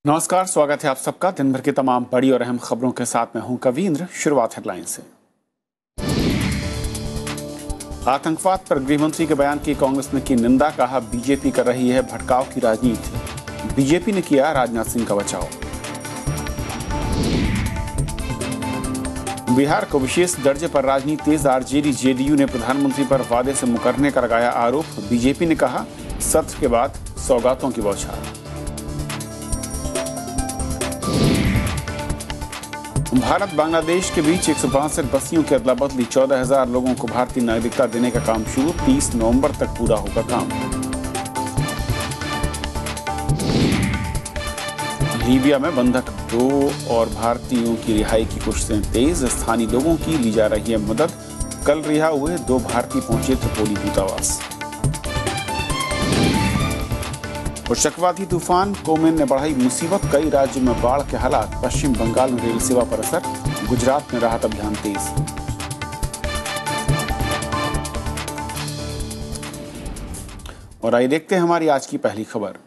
नमस्कार, स्वागत है आप सबका दिन भर की तमाम बड़ी और अहम खबरों के साथ मैं हूं कवींद्र। शुरुआत हेडलाइन से। आतंकवाद पर गृहमंत्री के बयान की कांग्रेस ने की निंदा, कहा बीजेपी कर रही है भटकाव की राजनीति। बीजेपी ने किया राजनाथ सिंह का बचाव। बिहार को विशेष दर्जे पर राजनीति तेज, आरजेडी जेडीयू ने प्रधानमंत्री पर वादे से मुकरने का लगाया आरोप। बीजेपी ने कहा सत्र के बाद सौगातों की बौछार। भारत बांग्लादेश के बीच 162 बस्तियों की अदला बदली, 14,000 लोगों को भारतीय नागरिकता देने का काम शुरू, 30 नवंबर तक पूरा होगा काम। लीबिया में बंधक 2 और भारतीयों की रिहाई की कोशिशें तेज, स्थानीय लोगों की ली जा रही है मदद। कल रिहा हुए 2 भारतीय पहुंचे त्रिपोली दूतावास। और चक्रवाती तूफान कोमेन ने बढ़ाई मुसीबत, कई राज्यों में बाढ़ के हालात। पश्चिम बंगाल में रेल सेवा पर असर, गुजरात में राहत अभियान तेज। और आइए देखते हैं हमारी आज की पहली खबर।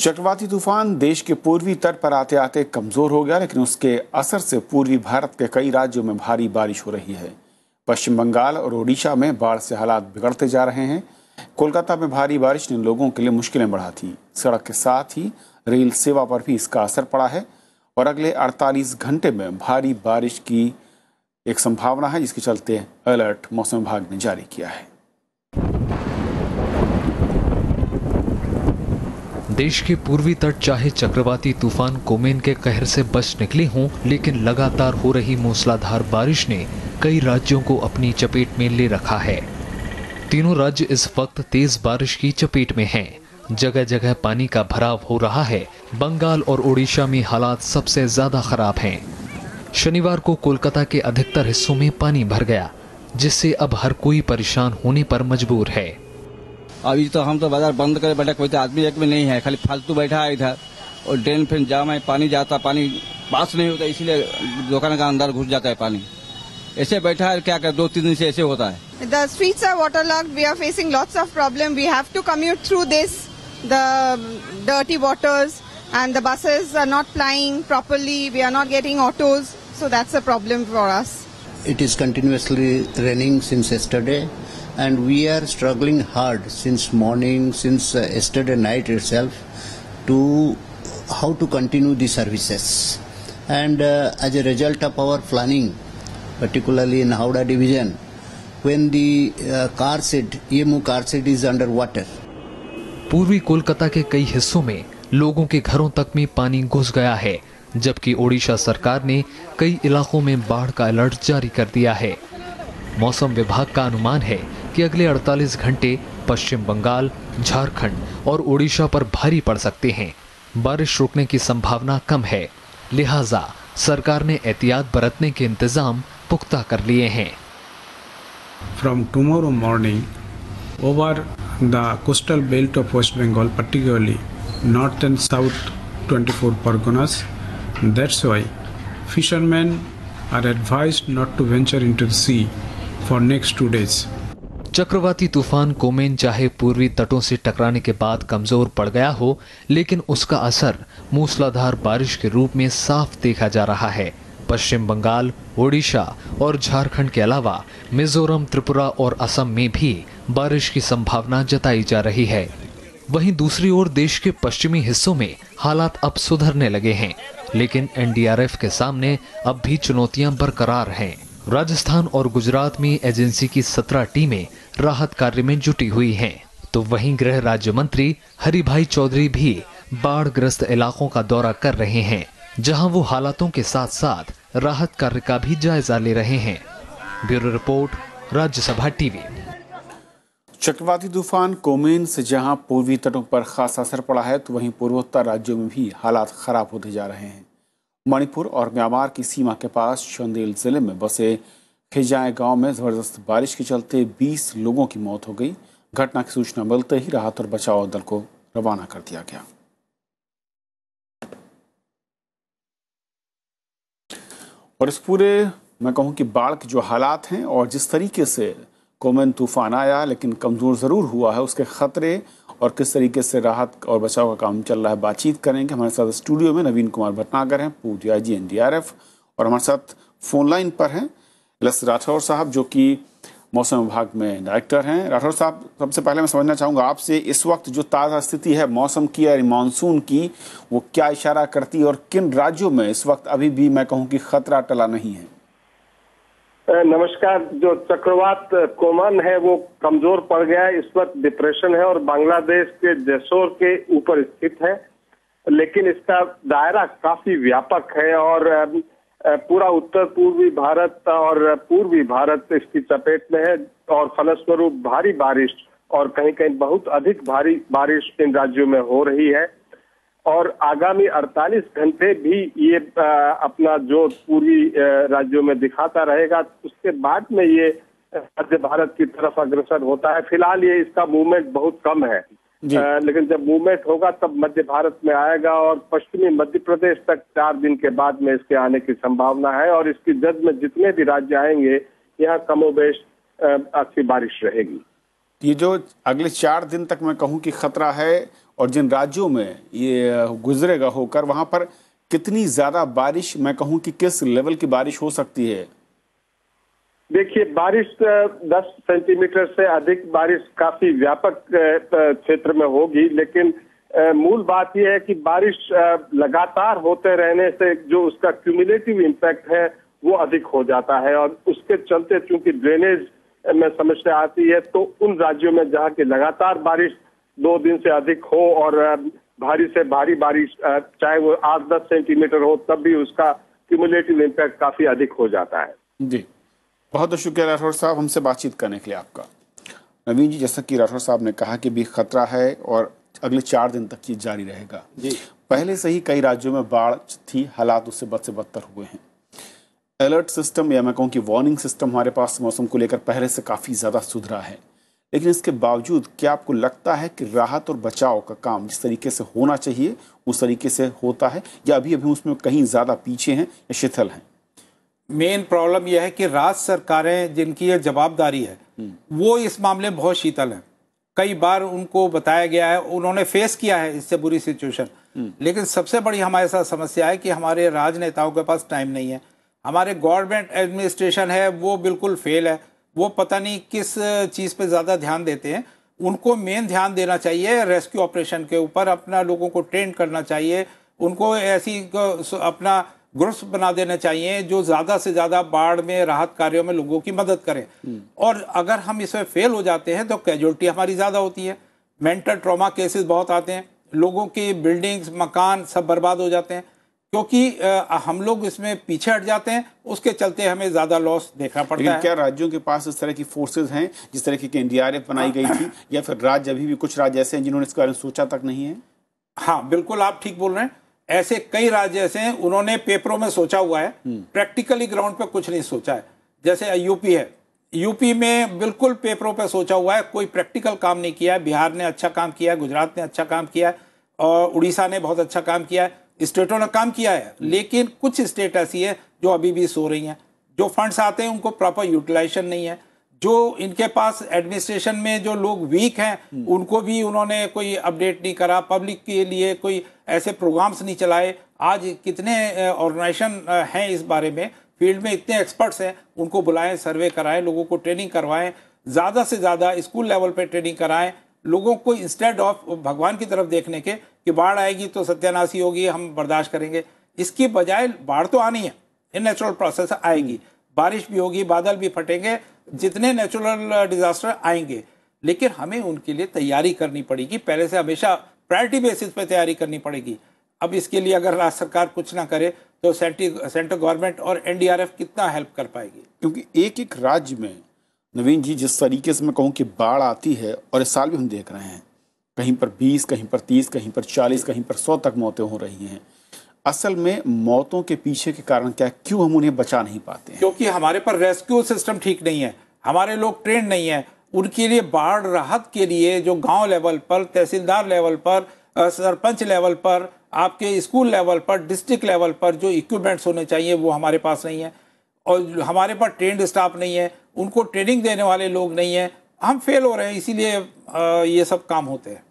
चक्रवाती तूफान देश के पूर्वी तट पर आते आते कमजोर हो गया, लेकिन उसके असर से पूर्वी भारत के कई राज्यों में भारी बारिश हो रही है। पश्चिम बंगाल और ओडिशा में बाढ़ से हालात बिगड़ते जा रहे हैं। कोलकाता में भारी बारिश ने लोगों के लिए मुश्किलें बढ़ा थी। सड़क के साथ ही रेल सेवा पर भी इसका असर पड़ा है और अगले 48 घंटे में भारी बारिश की एक संभावना है, जिसके चलते अलर्ट मौसम विभाग ने जारी किया है। देश के पूर्वी तट चाहे चक्रवाती तूफान कोमेन के कहर से बच निकले हों, लेकिन लगातार हो रही मूसलाधार बारिश ने कई राज्यों को अपनी चपेट में ले रखा है। तीनों राज्य इस वक्त तेज बारिश की चपेट में हैं। जगह जगह पानी का भराव हो रहा है। बंगाल और ओडिशा में हालात सबसे ज्यादा खराब हैं। शनिवार को कोलकाता के अधिकतर हिस्सों में पानी भर गया, जिससे अब हर कोई परेशान होने पर मजबूर है। अभी तो हम तो बाजार बंद करे बैठा, कोई तो आदमी एक में नहीं है, खाली फालतू बैठा है इधर। और ड्रेन फिर जाम है, पानी जाता, पानी पास नहीं होता, इसीलिए दुकान का अंदर घुस जाता है पानी। ऐसे बैठा है, क्या कर 2-3 दिन से ऐसे होता है। The streets are waterlogged. We are facing lots of problem. We have to commute through this, the dirty waters, and the buses are not plying properly. We are not getting autos, so that's a problem for us. It is continuously raining since yesterday. And we are struggling hard since morning, since yesterday night itself, to how to continue the services. And as a result of our planning, particularly in Howrah division, when the car shed, EMU car shed is under water. पूर्वी कोलकाता के कई हिस्सों में लोगों के घरों तक में पानी घुस गया है, जबकि ओडिशा सरकार ने कई इलाकों में बाढ़ का अलर्ट जारी कर दिया है। मौसम विभाग का अनुमान है कि अगले 48 घंटे पश्चिम बंगाल, झारखंड और ओडिशा पर भारी पड़ सकते हैं। बारिश रुकने की संभावना कम है, लिहाजा सरकार ने एहतियात बरतने के इंतजाम पुख्ता कर लिए हैं। From tomorrow morning, over the coastal belt of West Bengal, particularly north and south 24 Parganas, that's why fishermen are advised not to venture into the sea for next 2 days. चक्रवाती तूफान कोमेन चाहे पूर्वी तटों से टकराने के बाद कमजोर पड़ गया हो, लेकिन उसका असर मूसलाधार बारिश के रूप में साफ देखा जा रहा है। पश्चिम बंगाल, ओडिशा और झारखंड के अलावा मिजोरम, त्रिपुरा और असम में भी बारिश की संभावना जताई जा रही है। वहीं दूसरी ओर देश के पश्चिमी हिस्सों में हालात अब सुधरने लगे हैं, लेकिन एनडीआरएफ के सामने अब भी चुनौतियां बरकरार हैं। राजस्थान और गुजरात में एजेंसी की 17 टीमें राहत कार्य में जुटी हुई हैं, तो वहीं गृह राज्य मंत्री हरिभाई चौधरी भी बाढ़ग्रस्त इलाकों का दौरा कर रहे हैं, जहां वो हालातों के साथ साथ राहत कार्य का भी जायजा ले रहे हैं। Bureau report, Rajya Sabha TV. चक्रवाती तूफान कोमेन से जहां पूर्वी तटों पर खासा असर पड़ा है, तो वहीं पूर्वोत्तर राज्यों में भी हालात खराब होते जा रहे हैं। मणिपुर और म्यांमार की सीमा के पास चंदेल जिले में बसे खिजाए गांव में जबरदस्त बारिश के चलते 20 लोगों की मौत हो गई। घटना की सूचना मिलते ही राहत और बचाव दल को रवाना कर दिया गया। और इस पूरे मैं कहूं कि बाढ़ के जो हालात हैं और जिस तरीके से कोमेन तूफान आया लेकिन कमज़ोर ज़रूर हुआ है, उसके ख़तरे और किस तरीके से राहत और बचाव का काम चल रहा है बातचीत करेंगे। हमारे साथ स्टूडियो में नवीन कुमार भटनागर हैं, पूर्व DIG NDRF, और हमारे साथ फ़ोन लाइन पर हैं LS राठौर साहब जो कि मौसम विभाग में डायरेक्टर हैं। राठौर साहब, सबसे पहले मैं समझना चाहूँगा आपसे, इस वक्त जो ताज़ा स्थिति है मौसम की या मानसून की, वो क्या इशारा करती है और किन राज्यों में इस वक्त अभी भी मैं कहूँ कि खतरा टला नहीं है? नमस्कार। जो चक्रवात कोमन है वो कमजोर पड़ गया है, इस वक्त डिप्रेशन है और बांग्लादेश के जेसोर के ऊपर स्थित है, लेकिन इसका दायरा काफी व्यापक है और पूरा उत्तर पूर्वी भारत और पूर्वी भारत इसकी चपेट में है और फलस्वरूप भारी बारिश और कहीं कहीं बहुत अधिक भारी बारिश इन राज्यों में हो रही है। और आगामी 48 घंटे भी ये अपना जो पूर्वी राज्यों में दिखाता रहेगा, उसके बाद में ये मध्य भारत की तरफ अग्रसर होता है। फिलहाल ये इसका मूवमेंट बहुत कम है, लेकिन जब मूवमेंट होगा तब मध्य भारत में आएगा और पश्चिमी मध्य प्रदेश तक 4 दिन के बाद में इसके आने की संभावना है और इसकी जद में जितने भी राज्य आएंगे यहाँ कमोबेश अच्छी बारिश रहेगी। ये जो अगले 4 दिन तक मैं कहूँ कि खतरा है और जिन राज्यों में ये गुजरेगा होकर, वहां पर कितनी ज्यादा बारिश, मैं कहूँ कि किस लेवल की बारिश हो सकती है? देखिए, बारिश 10 सेंटीमीटर से अधिक बारिश काफी व्यापक क्षेत्र में होगी, लेकिन मूल बात यह है कि बारिश लगातार होते रहने से जो उसका क्यूमुलेटिव इम्पैक्ट है वो अधिक हो जाता है और उसके चलते चूंकि ड्रेनेज में समस्या आती है, तो उन राज्यों में जहाँ की लगातार बारिश 2 दिन से अधिक हो और भारी से भारी बारिश चाहे वो 8-10 सेंटीमीटर हो, तब भी उसका क्यूमुलेटिव इम्पैक्ट काफी अधिक हो जाता है। जी, बहुत बहुत शुक्रिया राठौर साहब हमसे बातचीत करने के लिए आपका। नवीन जी, जैसा कि राठौर साहब ने कहा कि भी खतरा है और अगले 4 दिन तक ये जारी रहेगा। जी, पहले से ही कई राज्यों में बाढ़ थी, हालात उससे बद से बदतर हुए हैं। अलर्ट सिस्टम या मैं कहूँ कि वार्निंग सिस्टम हमारे पास मौसम को लेकर पहले से काफ़ी ज़्यादा सुधरा है, लेकिन इसके बावजूद क्या आपको लगता है कि राहत और बचाव का काम जिस तरीके से होना चाहिए उस तरीके से होता है या अभी अभी उसमें कहीं ज़्यादा पीछे हैं या शिथिल हैं? मेन प्रॉब्लम यह है कि राज्य सरकारें जिनकी ये जवाबदारी है वो इस मामले में बहुत शीतल हैं। कई बार उनको बताया गया है, उन्होंने फेस किया है इससे बुरी सिचुएशन, लेकिन सबसे बड़ी हमारे साथ समस्या है कि हमारे राजनेताओं के पास टाइम नहीं है। हमारे गवर्नमेंट एडमिनिस्ट्रेशन है वो बिल्कुल फेल है, वो पता नहीं किस चीज़ पे ज़्यादा ध्यान देते हैं। उनको मेन ध्यान देना चाहिए रेस्क्यू ऑपरेशन के ऊपर, अपना लोगों को ट्रेन करना चाहिए, उनको ऐसी अपना ग्रुप्स बना देने चाहिए जो ज़्यादा से ज़्यादा बाढ़ में राहत कार्यों में लोगों की मदद करें। और अगर हम इसमें फेल हो जाते हैं तो कैजुअल्टी हमारी ज़्यादा होती है, मेंटल ट्रॉमा केसेस बहुत आते हैं, लोगों की बिल्डिंग्स मकान सब बर्बाद हो जाते हैं क्योंकि हम लोग इसमें पीछे हट जाते हैं, उसके चलते हमें ज़्यादा लॉस देखना पड़ता है। क्या राज्यों के पास इस तरह की फोर्सेज हैं जिस तरह की NDRF बनाई गई थी, या फिर राज्य अभी भी कुछ राज्य ऐसे हैं जिन्होंने इसके बारे में सोचा तक नहीं है? हाँ बिल्कुल, आप ठीक बोल रहे हैं। ऐसे कई राज्य ऐसे हैं, उन्होंने पेपरों में सोचा हुआ है, प्रैक्टिकली ग्राउंड पे कुछ नहीं सोचा है। जैसे यूपी है, यूपी में बिल्कुल पेपरों पे सोचा हुआ है, कोई प्रैक्टिकल काम नहीं किया है। बिहार ने अच्छा काम किया है, गुजरात ने अच्छा काम किया है और उड़ीसा ने बहुत अच्छा काम किया है। स्टेटों ने काम किया है, लेकिन कुछ स्टेट ऐसी है जो अभी भी सो रही हैं। जो फंड्स आते हैं उनको प्रॉपर यूटिलाइजेशन नहीं है। जो इनके पास एडमिनिस्ट्रेशन में जो लोग वीक हैं उनको भी उन्होंने कोई अपडेट नहीं करा, पब्लिक के लिए कोई ऐसे प्रोग्राम्स नहीं चलाए। आज कितने ऑर्गेनाइजेशन हैं इस बारे में, फील्ड में इतने एक्सपर्ट्स हैं, उनको बुलाएं, सर्वे कराएं, लोगों को ट्रेनिंग करवाएं, ज़्यादा से ज़्यादा स्कूल लेवल पे ट्रेनिंग कराएं लोगों को, इंस्टेड ऑफ भगवान की तरफ देखने के कि बाढ़ आएगी तो सत्यानाशी होगी, हम बर्दाश्त करेंगे। इसकी बजाय बाढ़ तो आनी है, इन नेचुरल प्रोसेस आएगी, बारिश भी होगी, बादल भी फटेंगे, जितने नेचुरल डिजास्टर आएंगे, लेकिन हमें उनके लिए तैयारी करनी पड़ेगी। पहले से हमेशा प्रायोरिटी बेसिस पे तैयारी करनी पड़ेगी। अब इसके लिए अगर राज्य सरकार कुछ ना करे तो सेंट्रल गवर्नमेंट और NDRF कितना हेल्प कर पाएगी? क्योंकि एक एक राज्य में नवीन जी जिस तरीके से मैं कहूँ कि बाढ़ आती है, और इस साल भी हम देख रहे हैं कहीं पर 20, कहीं पर 30, कहीं पर 40, कहीं पर 100 तक मौतें हो रही हैं। असल में मौतों के पीछे के कारण क्या, क्यों हम उन्हें बचा नहीं पाते हैं? क्योंकि हमारे पर रेस्क्यू सिस्टम ठीक नहीं है, हमारे लोग ट्रेन नहीं है। उनके लिए बाढ़ राहत के लिए जो गांव लेवल पर, तहसीलदार लेवल पर, सरपंच लेवल पर, आपके स्कूल लेवल पर, डिस्ट्रिक्ट लेवल पर जो इक्विपमेंट्स होने चाहिए वो हमारे पास नहीं है, और हमारे पास ट्रेंड स्टाफ नहीं है। उनको ट्रेनिंग देने वाले लोग नहीं है, हम फेल हो रहे हैं, इसीलिए ये सब काम होते हैं।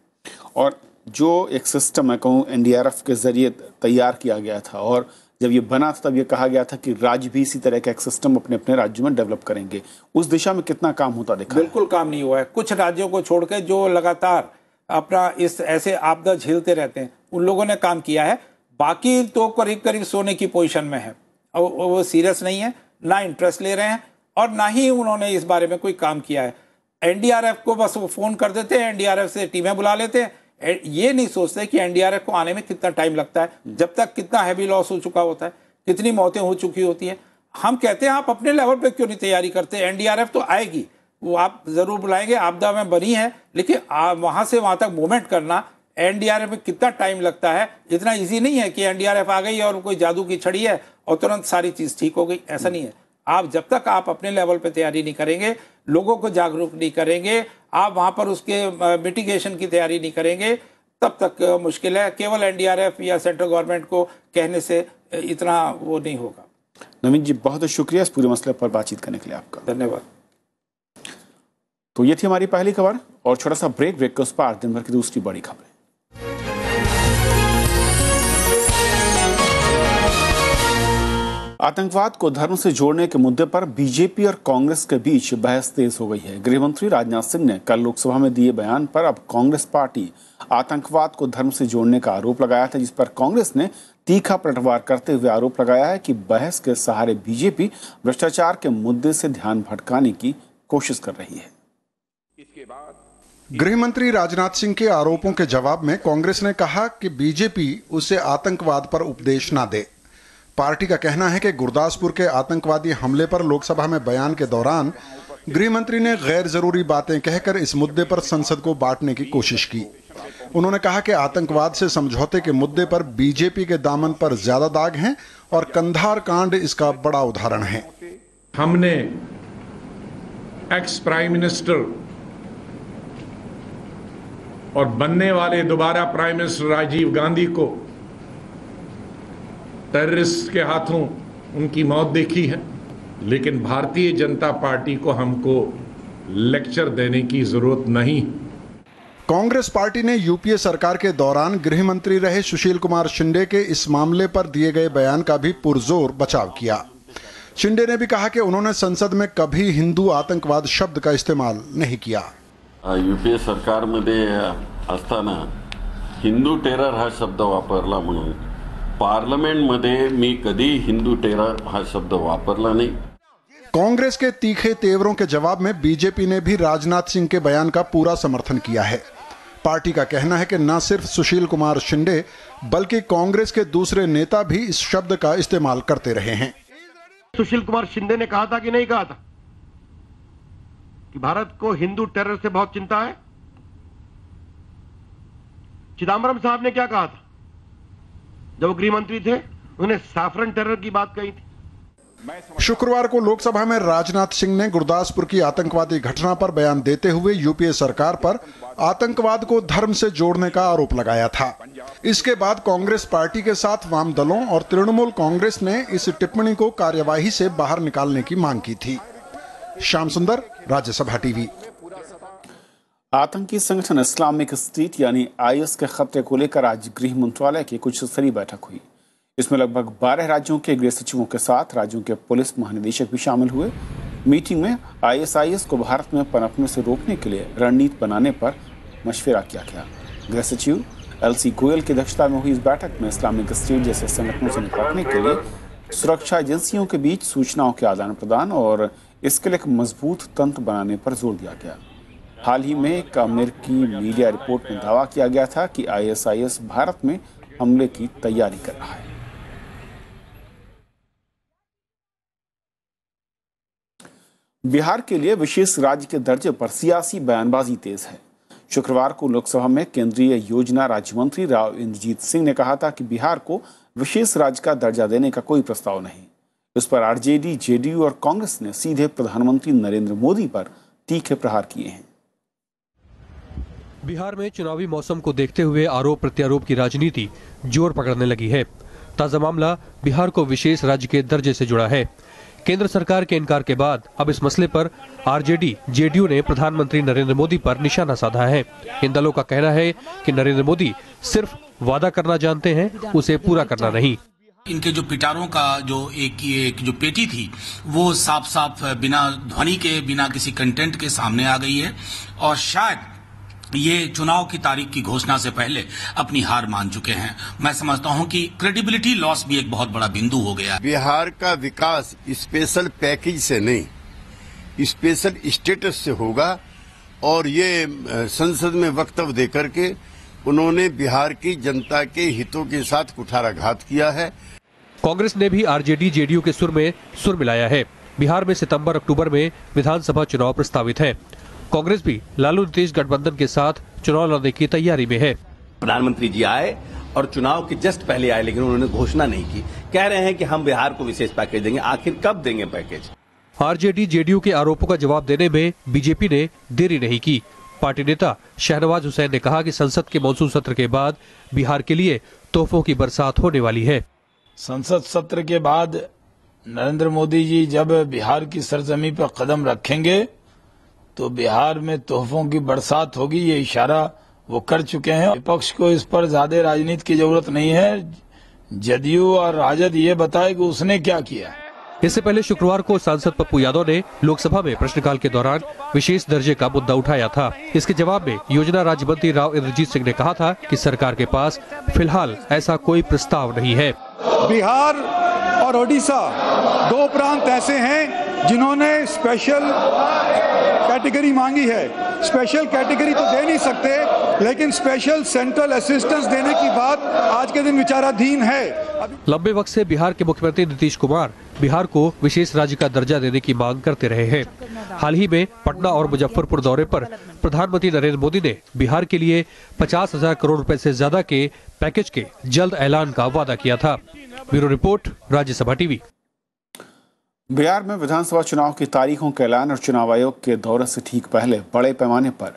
और जो एक सिस्टम है कहूँ एनडीआरएफ के जरिए तैयार किया गया था, और जब ये बना था तब ये कहा गया था कि राज्य भी इसी तरह का एक सिस्टम अपने अपने राज्यों में डेवलप करेंगे, उस दिशा में कितना काम होता देखा? बिल्कुल काम नहीं हुआ है। कुछ राज्यों को छोड़ के जो लगातार अपना इस ऐसे आपदा झेलते रहते हैं, उन लोगों ने काम किया है। बाकी तो करीब करीब सोने की पोजीशन में है, और वो सीरियस नहीं है, ना इंटरेस्ट ले रहे हैं, और ना ही उन्होंने इस बारे में कोई काम किया है। एनडीआरएफ को बस वो फोन कर देते हैं, एनडीआरएफ से टीमें बुला लेते हैं, ये नहीं सोचते कि एनडीआरएफ को आने में कितना टाइम लगता है, जब तक कितना हैवी लॉस हो चुका होता है, कितनी मौतें हो चुकी होती है। हम कहते हैं आप अपने लेवल पे क्यों नहीं तैयारी करते? एनडीआरएफ तो आएगी, वो आप जरूर बुलाएंगे, आपदा में बनी है, लेकिन वहां से वहां तक मूवमेंट करना, एनडीआरएफ में कितना टाइम लगता है, इतना इजी नहीं है कि एनडीआरएफ आ गई और कोई जादू की छड़ी है और तुरंत सारी चीज ठीक हो गई, ऐसा नहीं है। आप जब तक आप अपने लेवल पे तैयारी नहीं करेंगे, लोगों को जागरूक नहीं करेंगे, आप वहां पर उसके मिटिगेशन की तैयारी नहीं करेंगे, तब तक मुश्किल है। केवल एनडीआरएफ या सेंट्रल गवर्नमेंट को कहने से इतना वो नहीं होगा। नवीन जी, बहुत शुक्रिया इस पूरे मसले पर बातचीत करने के लिए आपका। धन्यवाद। तो ये थी हमारी पहली खबर, और छोटा सा ब्रेक के उस पार दिन भर की दूसरी बड़ी खबरें। आतंकवाद को धर्म से जोड़ने के मुद्दे पर बीजेपी और कांग्रेस के बीच बहस तेज हो गई है। गृह मंत्री राजनाथ सिंह ने कल लोकसभा में दिए बयान पर अब कांग्रेस पार्टी आतंकवाद को धर्म से जोड़ने का आरोप लगाया था, जिस पर कांग्रेस ने तीखा पलटवार करते हुए आरोप लगाया है कि बहस के सहारे बीजेपी भ्रष्टाचार के मुद्दे से ध्यान भटकाने की कोशिश कर रही है। गृह मंत्री राजनाथ सिंह के आरोपों के जवाब में कांग्रेस ने कहा कि बीजेपी उसे आतंकवाद पर उपदेश ना दे। पार्टी का कहना है कि गुरदासपुर के आतंकवादी हमले पर लोकसभा में बयान के दौरान गृह मंत्री ने गैर जरूरी बातें कहकर इस मुद्दे पर संसद को बांटने की कोशिश की। उन्होंने कहा कि आतंकवाद से समझौते के मुद्दे पर बीजेपी के दामन पर ज्यादा दाग हैं और कंधार कांड इसका बड़ा उदाहरण है। हमने एक्स प्राइम मिनिस्टर और बनने वाले दोबारा प्राइम मिनिस्टर राजीव गांधी को टेररिस्ट के हाथों उनकी मौत देखी है, लेकिन भारतीय जनता पार्टी को हमको लेक्चर देने की जरूरत नहीं। कांग्रेस पार्टी ने यूपीए सरकार के दौरान गृह मंत्री रहे सुशील कुमार शिंदे के इस मामले पर दिए गए बयान का भी पुरजोर बचाव किया। शिंदे ने भी कहा कि उन्होंने संसद में कभी हिंदू आतंकवाद शब्द का इस्तेमाल नहीं किया। यूपीए सरकारमध्ये असताना हिंदू टेरर हा शब्द वापरला म्हणून पार्लमेंटमध्ये मी कधी हिंदू टेरर हा शब्द वापरला नहीं। कांग्रेस के तीखे तेवरों के जवाब में बीजेपी ने भी राजनाथ सिंह के बयान का पूरा समर्थन किया है। पार्टी का कहना है कि न सिर्फ सुशील कुमार शिंदे बल्कि कांग्रेस के दूसरे नेता भी इस शब्द का इस्तेमाल करते रहे हैं। सुशील कुमार शिंदे ने कहा था कि नहीं कहा था कि भारत को हिंदू टेरर से बहुत चिंता है? चिदम्बरम साहब ने क्या कहा था जब वो गृह मंत्री थे? उन्होंने सैफरन टेरर की बात कही थी। शुक्रवार को लोकसभा में राजनाथ सिंह ने गुरदासपुर की आतंकवादी घटना पर बयान देते हुए यूपीए सरकार पर आतंकवाद को धर्म से जोड़ने का आरोप लगाया था। इसके बाद कांग्रेस पार्टी के साथ वाम दलों और तृणमूल कांग्रेस ने इस टिप्पणी को कार्यवाही से बाहर निकालने की मांग की थी। श्याम सुंदर, राज्यसभा टीवी। आतंकी संगठन इस्लामिक स्टेट यानी आईएस के खतरे को लेकर आज गृह मंत्रालय की कुछ स्तरीय बैठक हुई। इसमें लगभग 12 राज्यों के गृह सचिवों के साथ राज्यों के पुलिस महानिदेशक भी शामिल हुए। मीटिंग में आईएसआईएस को भारत में पनपने से रोकने के लिए रणनीति बनाने पर मशवरा किया गया। गृह सचिव एलसी गोयल की अध्यक्षता में हुई इस बैठक में इस्लामिक स्टेट जैसे संगठनों से निपटने के लिए सुरक्षा एजेंसियों के बीच सूचनाओं के आदान प्रदान और इसके लिए एक मजबूत तंत्र बनाने पर जोर दिया गया। हाल ही में एक अमेरिकी मीडिया रिपोर्ट में दावा किया गया था कि आईएसआईएस भारत में हमले की तैयारी कर रहा है। बिहार के लिए विशेष राज्य के दर्जे पर सियासी बयानबाजी तेज है। शुक्रवार को लोकसभा में केंद्रीय योजना राज्य मंत्री राव इंद्रजीत सिंह ने कहा था कि बिहार को विशेष राज्य का दर्जा देने का कोई प्रस्ताव नहीं। इस पर आरजेडी, जेडीयू और कांग्रेस ने सीधे प्रधानमंत्री नरेंद्र मोदी पर तीखे प्रहार किए हैं। बिहार में चुनावी मौसम को देखते हुए आरोप प्रत्यारोप की राजनीति जोर पकड़ने लगी है। ताजा मामला बिहार को विशेष राज्य के दर्जे से जुड़ा है। केंद्र सरकार के इनकार के बाद अब इस मसले पर आरजेडी जेडीयू ने प्रधानमंत्री नरेंद्र मोदी पर निशाना साधा है। इन दलों का कहना है कि नरेंद्र मोदी सिर्फ वादा करना जानते हैं, उसे पूरा करना नहीं। इनके जो पिटारों का जो एक जो पेटी थी वो साफ साफ बिना ध्वनि के, बिना किसी कंटेंट के सामने आ गई है और शायद ये चुनाव की तारीख की घोषणा से पहले अपनी हार मान चुके हैं। मैं समझता हूं कि क्रेडिबिलिटी लॉस भी एक बहुत बड़ा बिंदु हो गया। बिहार का विकास स्पेशल पैकेज से नहीं, स्पेशल स्टेटस से होगा और ये संसद में वक्तव्य देकर के उन्होंने बिहार की जनता के हितों के साथ कुठाराघात किया है। कांग्रेस ने भी आरजेडी जेडीयू के सुर में सुर मिलाया है। बिहार में सितंबर अक्टूबर में विधानसभा चुनाव प्रस्तावित है। कांग्रेस भी लालू नीतीश गठबंधन के साथ चुनाव लड़ने की तैयारी में है। प्रधानमंत्री जी आए और चुनाव के जस्ट पहले आए, लेकिन उन्होंने घोषणा नहीं की। कह रहे हैं कि हम बिहार को विशेष पैकेज देंगे। आखिर कब देंगे पैकेज? आरजेडी जेडीयू के आरोपों का जवाब देने में बीजेपी ने देरी नहीं की। पार्टी नेता शहनवाज हुसैन ने कहा कि संसद के मॉनसून सत्र के बाद बिहार के लिए तोहफों की बरसात होने वाली है। संसद सत्र के बाद नरेंद्र मोदी जी जब बिहार की सरजमी पर कदम रखेंगे तो बिहार में तोहफों की बरसात होगी, ये इशारा वो कर चुके हैं। विपक्ष को इस पर ज्यादा राजनीति की जरूरत नहीं है। जदयू और राजद ये बताए कि उसने क्या किया। इससे पहले शुक्रवार को सांसद पप्पू यादव ने लोकसभा में प्रश्नकाल के दौरान विशेष दर्जे का मुद्दा उठाया था। इसके जवाब में योजना राज्य मंत्री राव इंद्रजीत सिंह ने कहा था कि सरकार के पास फिलहाल ऐसा कोई प्रस्ताव नहीं है। बिहार और ओडिशा दो प्रांत ऐसे हैं जिन्होंने स्पेशल कैटेगरी मांगी है। स्पेशल कैटेगरी तो दे नहीं सकते, लेकिन स्पेशल सेंट्रल असिस्टेंस देने की बात आज के दिन विचाराधीन है। लंबे वक्त से बिहार के मुख्यमंत्री नीतीश कुमार बिहार को विशेष राज्य का दर्जा देने की मांग करते रहे हैं। हाल ही में पटना और मुजफ्फरपुर दौरे पर प्रधानमंत्री नरेंद्र मोदी ने बिहार के लिए 50,000 करोड़ रुपए से ज्यादा के पैकेज के जल्द ऐलान का वादा किया था। Bureau report, Rajya Sabha TV. Bihar में विधानसभा चुनाव की तारीखों का ऐलान और चुनाव आयोग के दौरे से ठीक पहले बड़े पैमाने पर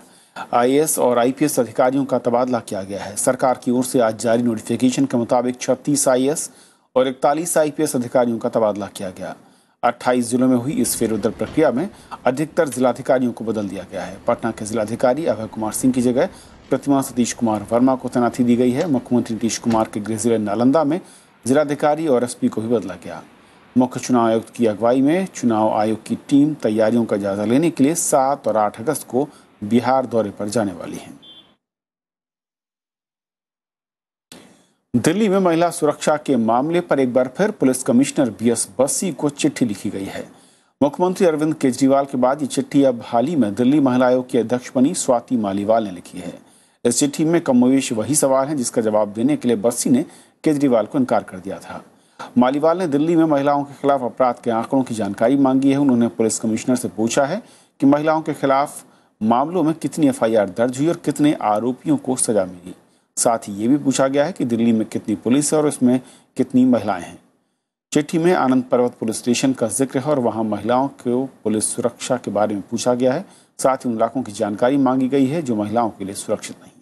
आईएएस और आईपीएस अधिकारियों का तबादला किया गया है। सरकार की ओर से आज जारी नोटिफिकेशन के मुताबिक 36 आईएएस और 41 आईपीएस अधिकारियों का तबादला किया गया। 28 जिलों में हुई इस फेरबदल प्रक्रिया में अधिकतर जिलाधिकारियों को बदल दिया गया है। पटना के जिलाधिकारी अभय कुमार सिंह की जगह प्रतिमा सतीश कुमार वर्मा को तैनाती दी गई है। मुख्यमंत्री नीतीश कुमार के गृह जिले नालंदा में जिलाधिकारी और एसपी को भी बदला गया। मुख्य चुनाव आयुक्त की अगुवाई में चुनाव आयोग की टीम तैयारियों का जायजा लेने के लिए 7 और 8 अगस्त को बिहार दौरे पर जाने वाली है। दिल्ली में महिला सुरक्षा के मामले पर एक बार फिर पुलिस कमिश्नर बीएस बस्सी को चिट्ठी लिखी गई है। मुख्यमंत्री अरविंद केजरीवाल के बाद ये चिट्ठी अब हाल ही में दिल्ली महिला आयोग की अध्यक्ष बनी स्वाति मालीवाल ने लिखी है। इस चिट्ठी में कमोवेश वही सवाल है जिसका जवाब देने के लिए बस्सी ने केजरीवाल को इनकार कर दिया था। मालीवाल ने दिल्ली में महिलाओं के खिलाफ अपराध के आंकड़ों की जानकारी मांगी है। उन्होंने पुलिस कमिश्नर से पूछा है कि महिलाओं के खिलाफ मामलों में कितनी एफआईआर दर्ज हुई और कितने आरोपियों को सजा मिली। साथ ही ये भी पूछा गया है कि दिल्ली में कितनी पुलिस है और इसमें कितनी महिलाएं हैं। चिट्ठी में आनंद पर्वत पुलिस स्टेशन का जिक्र है और वहां महिलाओं को पुलिस सुरक्षा के बारे में पूछा गया है। साथ ही उन इलाकों की जानकारी मांगी गई है जो महिलाओं के लिए सुरक्षित नहीं है।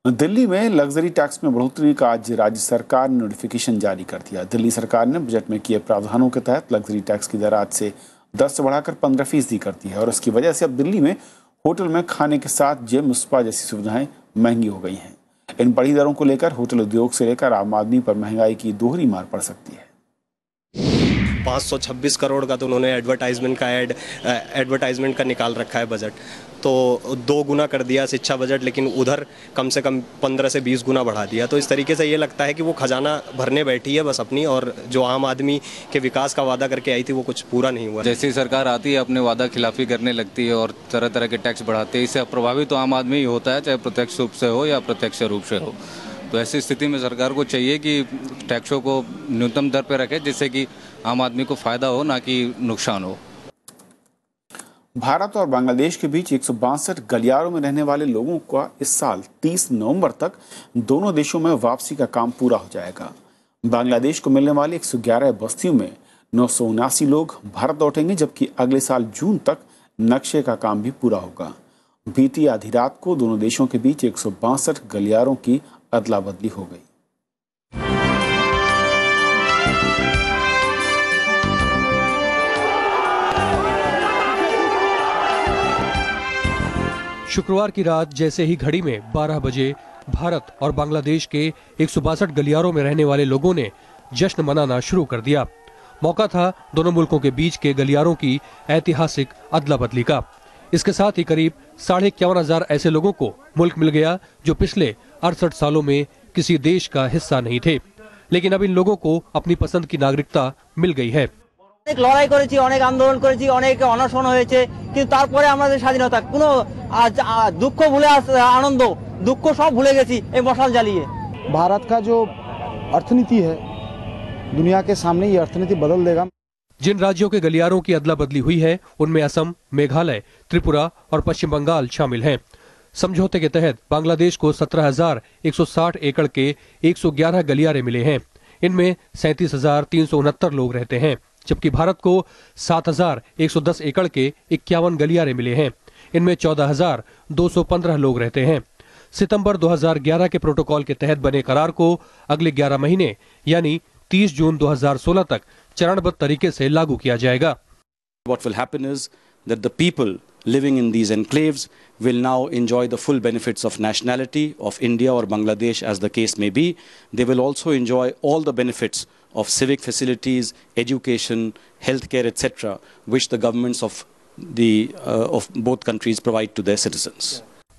दिल्ली में लग्जरी टैक्स में बढ़ोतरी का आज राज्य सरकार ने नोटिफिकेशन जारी कर दिया। दिल्ली सरकार ने बजट में किए प्रावधानों के तहत लग्जरी टैक्स की दर आज से 10 से बढ़ाकर 15% कर दी है और इसकी वजह से अब दिल्ली में होटल में खाने के साथ जिम, स्पा जैसी सुविधाएं महंगी हो गई हैं। इन बढ़ी दरों को लेकर होटल उद्योग से लेकर आम आदमी पर महंगाई की दोहरी मार पड़ सकती है। 526 करोड़ का तो उन्होंने एडवर्टाइजमेंट का निकाल रखा है बजट, तो 2 गुना कर दिया शिक्षा बजट, लेकिन उधर कम से कम 15 से 20 गुना बढ़ा दिया। तो इस तरीके से ये लगता है कि वो खजाना भरने बैठी है बस अपनी, और जो आम आदमी के विकास का वादा करके आई थी वो कुछ पूरा नहीं हुआ। जैसे ही सरकार आती है अपने वादा खिलाफी करने लगती है और तरह तरह के टैक्स बढ़ाते हैं। इससे प्रभावित तो आम आदमी ही होता है, चाहे प्रत्यक्ष रूप से हो या प्रत्यक्ष रूप से हो। तो ऐसी स्थिति में सरकार को चाहिए कि टैक्सों को न्यूनतम दर पर रखे जिससे कि आम आदमी को फायदा हो, ना कि नुकसान हो। भारत और बांग्लादेश के बीच 162 गलियारों में रहने वाले लोगों का इस साल 30 नवंबर तक दोनों देशों में वापसी का काम पूरा हो जाएगा। बांग्लादेश को मिलने वाली 111 बस्तियों में 979 लोग भारत लौटेंगे, जबकि अगले साल जून तक नक्शे का काम भी पूरा होगा। बीती आधी रात को दोनों देशों के बीच 162 गलियारों की अदला बदली हो गई। शुक्रवार की रात जैसे ही घड़ी में 12 बजे भारत और बांग्लादेश के 162 गलियारों में रहने वाले लोगों ने जश्न मनाना शुरू कर दिया। मौका था दोनों मुल्कों के बीच के गलियारों की ऐतिहासिक अदला बदली का। इसके साथ ही करीब 51,500 ऐसे लोगों को मुल्क मिल गया जो पिछले 68 सालों में किसी देश का हिस्सा नहीं थे, लेकिन अब इन लोगों को अपनी पसंद की नागरिकता मिल गई है। অনেক লড়াই করেছি, অনেক আন্দোলন করেছি, অনেক অনশন হয়েছে, কিন্তু তারপরে আমাদের স্বাধীনতা কোনো দুঃখ ভুলে আনন্দ দুঃখ সব ভুলে গেছি এই মশাল জ্বালিয়ে। भारत का जो अर्थनीति है दुनिया के सामने ये अर्थनीति बदल देगा। जिन राज्यों के गलियारों की अदला बदली हुई है उनमें असम, मेघालय, त्रिपुरा और पश्चिम बंगाल शामिल हैं। समझौते के तहत बांग्लादेश को 17,160 एकड़ के 111 गलियारे मिले हैं। इनमें 37,369 लोग रहते हैं, जबकि भारत को 7,110 एकड़ के 51 गलियारे मिले हैं। इनमें 14,215 लोग रहते हैं। सितंबर 2011 के प्रोटोकॉल के तहत बने करार को अगले 11 महीने यानी 30 जून 2016 तक चरणबद्ध तरीके से लागू किया जाएगा। What will happen is that the people living in these enclaves will now enjoy the full benefits of nationality of India or Bangladesh, as the case may be. They will also enjoy all the benefits of civic facilities, education, healthcare, etc., which the governments of both countries provide to their citizens.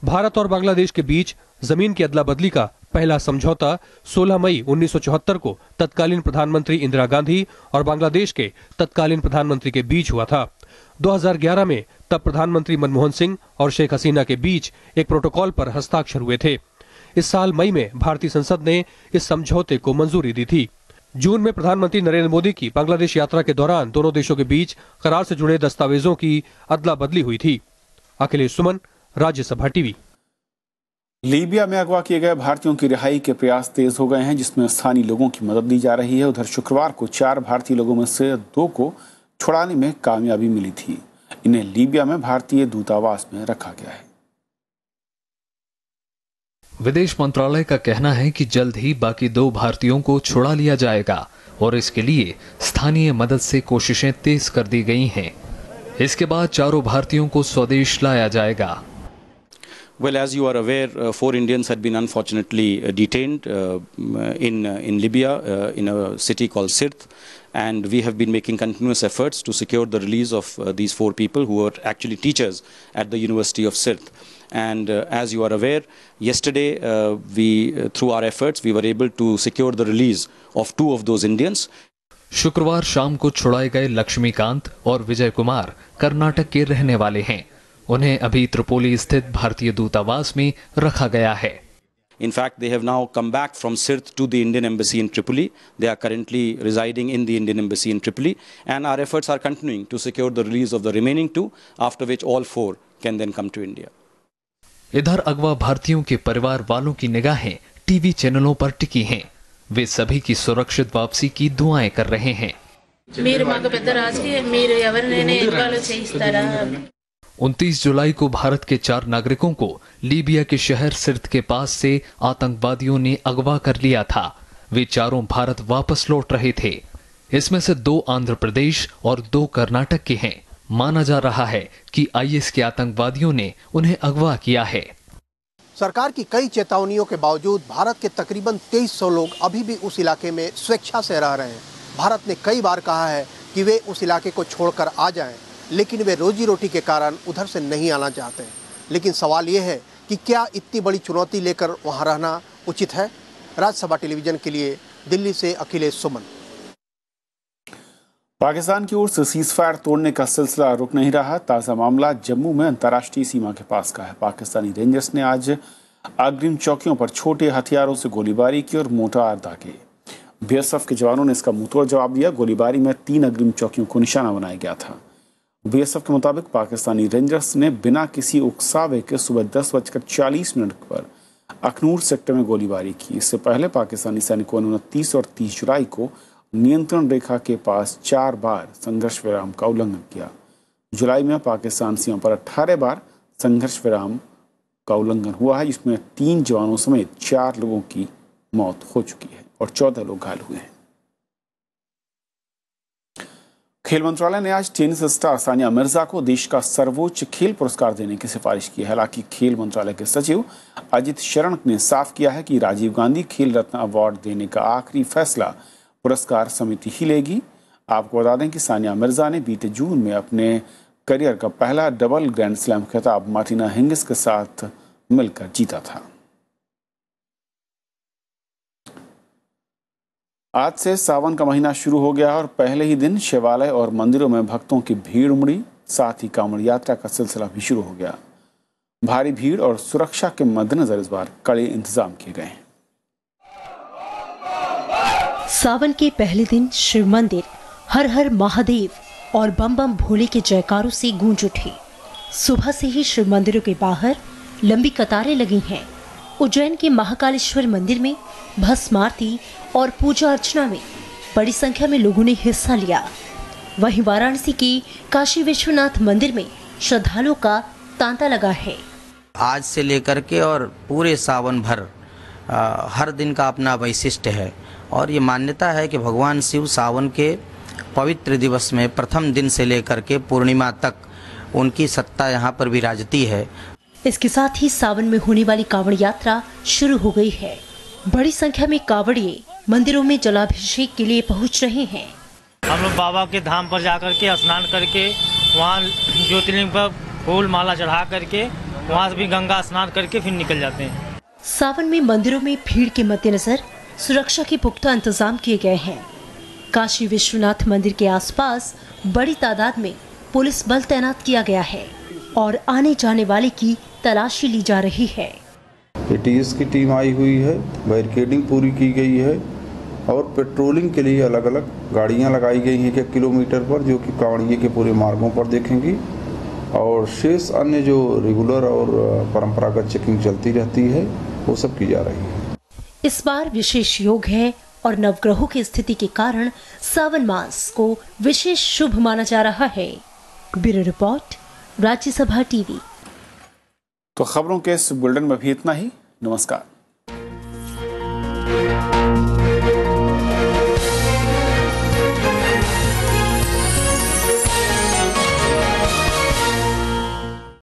Bharat और बांग्लादेश के बीच जमीन की अदला बदली का पहला समझौता 16 मई 1974 को तत्कालीन प्रधानमंत्री इंदिरा गांधी और बांग्लादेश के तत्कालीन प्रधानमंत्री के बीच हुआ था। 2011 में तब प्रधानमंत्री मनमोहन सिंह और शेख हसीना के बीच एक प्रोटोकॉल पर हस्ताक्षर हुए थे। इस साल मई में भारतीय संसद ने इस समझौते को मंजूरी दी थी। जून में प्रधानमंत्री नरेंद्र मोदी की बांग्लादेश यात्रा के दौरान दोनों देशों के बीच करार से जुड़े दस्तावेजों की अदला बदली हुई थी। अखिलेश सुमन, राज्यसभा टीवी। लीबिया में अगवा किए गए भारतीयों की रिहाई के प्रयास तेज हो गए हैं, जिसमें स्थानीय लोगों की मदद दी जा रही है। उधर शुक्रवार को 4 भारतीय लोगों में से 2 को छुड़ाने में कामयाबी मिली थी। इन्हें लीबिया में भारतीय दूतावास में रखा गया है। विदेश मंत्रालय का कहना है कि जल्द ही बाकी 2 भारतीयों को छुड़ा लिया जाएगा और इसके लिए स्थानीय मदद से कोशिशें तेज कर दी गई हैं। इसके बाद 4 भारतीयों को स्वदेश लाया जाएगा। Well, as you are aware, 4 Indians had been unfortunately detained in Libya in a city called Sirte, and we have been making continuous efforts to secure the release of these 4 people who were actually teachers at the University of Sirte. And as you are aware, yesterday through our efforts, we were able to secure the release of 2 of those Indians. शुक्रवार शाम को छुड़ाए गए लक्ष्मीकांत और विजय कुमार कर्नाटक के रहने वाले हैं। उन्हें अभी त्रिपोली स्थित भारतीय दूतावास में रखा गया है। In fact, they have now come back from Sirte to the Indian Embassy in Tripoli. They are currently residing in the Indian Embassy in Tripoli, and our efforts are continuing to secure the release of the remaining 2, after which all 4 can then come to India. इधर अगवा भारतीयों के परिवार वालों की निगाहें TV चैनलों पर टिकी हैं। वे सभी की सुरक्षित वापसी की दुआएं कर रहे हैं। 29 जुलाई को भारत के 4 नागरिकों को लीबिया के शहर सिर्त के पास से आतंकवादियों ने अगवा कर लिया था। वे चारों भारत वापस लौट रहे थे। इसमें से 2 आंध्र प्रदेश और 2 कर्नाटक के हैं। माना जा रहा है कि आईएस के आतंकवादियों ने उन्हें अगवा किया है। सरकार की कई चेतावनियों के बावजूद भारत के तकरीबन 2300 लोग अभी भी उस इलाके में स्वेच्छा से रह रहे हैं। भारत ने कई बार कहा है कि वे उस इलाके को छोड़कर आ जाएं, लेकिन वे रोजी रोटी के कारण उधर से नहीं आना चाहते। लेकिन सवाल ये है कि क्या इतनी बड़ी चुनौती लेकर वहाँ रहना उचित है? राज्यसभा टेलीविजन के लिए दिल्ली से अखिलेश सुमन। पाकिस्तान की ओर से सीजफायर तोड़ने का सिलसिला रुक नहीं रहा। ताज़ा मामला जम्मू में अंतर्राष्ट्रीय सीमा के पास का है। पाकिस्तानी रेंजर्स ने आज अग्रिम चौकियों पर छोटे हथियारों से गोलीबारी की और मोर्टार दागे। बीएसएफ के जवानों ने इसका मुंहतोड़ जवाब दिया। गोलीबारी में 3 अग्रिम चौकियों को निशाना बनाया गया था। बीएसएफ के मुताबिक पाकिस्तानी रेंजर्स ने बिना किसी उकसावे के सुबह 10:40 पर अखनूर सेक्टर में गोलीबारी की। इससे पहले पाकिस्तानी सैनिकों ने 29 और 30 जुलाई को नियंत्रण रेखा के पास 4 बार संघर्ष विराम का उल्लंघन किया। जुलाई में पाकिस्तान सीमा पर 18 बार संघर्ष विराम का उल्लंघन हुआ है, जिसमें 3 जवानों समेत 4 लोगों की मौत हो चुकी है और 14 लोग घायल हुए हैं। खेल मंत्रालय ने आज टेनिस स्टार सानिया मिर्जा को देश का सर्वोच्च खेल पुरस्कार देने की सिफारिश की है। हालांकि खेल मंत्रालय के सचिव अजित शरण ने साफ किया है कि राजीव गांधी खेल रत्न अवार्ड देने का आखिरी फैसला पुरस्कार समिति ही लेगी। आपको बता दें कि सानिया मिर्जा ने बीते जून में अपने करियर का पहला डबल ग्रैंड स्लैम खिताब मार्टिना हिंगिस के साथ मिलकर जीता था। आज से सावन का महीना शुरू हो गया और पहले ही दिन शिवालय और मंदिरों में भक्तों की भीड़ उमड़ी। साथ ही कांवड़ यात्रा का सिलसिला भी शुरू हो गया। भारी भीड़ और सुरक्षा के मद्देनजर इस बार कड़े इंतजाम किए गए हैं। सावन के पहले दिन शिव मंदिर हर हर महादेव और बम बम भोले के जयकारों से गूंज उठे। सुबह से ही शिव मंदिरों के बाहर लंबी कतारें लगी हैं। उज्जैन के महाकालेश्वर मंदिर में भस्म आरती और पूजा अर्चना में बड़ी संख्या में लोगों ने हिस्सा लिया। वहीं वाराणसी के काशी विश्वनाथ मंदिर में श्रद्धालुओं का तांता लगा है। आज से लेकर के और पूरे सावन भर हर दिन का अपना वैशिष्ट्य है और ये मान्यता है कि भगवान शिव सावन के पवित्र दिवस में प्रथम दिन से लेकर के पूर्णिमा तक उनकी सत्ता यहाँ पर विराजती है। इसके साथ ही सावन में होने वाली कांवड़ यात्रा शुरू हो गई है। बड़ी संख्या में कांवड़िए मंदिरों में जलाभिषेक के लिए पहुंच रहे हैं। हम लोग बाबा के धाम पर जाकर के स्नान करके वहाँ ज्योतिर्लिंग पर फूल माला चढ़ा करके वहाँ से भी गंगा स्नान करके फिर निकल जाते हैं। सावन में मंदिरों में भीड़ के मद्देनजर सुरक्षा के पुख्ता इंतजाम किए गए हैं। काशी विश्वनाथ मंदिर के आसपास बड़ी तादाद में पुलिस बल तैनात किया गया है और आने जाने वाले की तलाशी ली जा रही है। एटीएस की टीम आई हुई है, बैरिकेडिंग पूरी की गई है और पेट्रोलिंग के लिए अलग अलग गाड़ियां लगाई गई हैं 1 किलोमीटर पर, जो कि कांवड़िये के पूरे मार्गों पर देखेंगी और शेष अन्य जो रेगुलर और परंपरागत चेकिंग चलती रहती है वो सब की जा रही है। इस बार विशेष योग है और नवग्रहों की स्थिति के कारण सावन मास को विशेष शुभ माना जा रहा है। Bureau report, Rajya Sabha TV. तो खबरों के इस बुलेटिन में भी इतना ही। नमस्कार।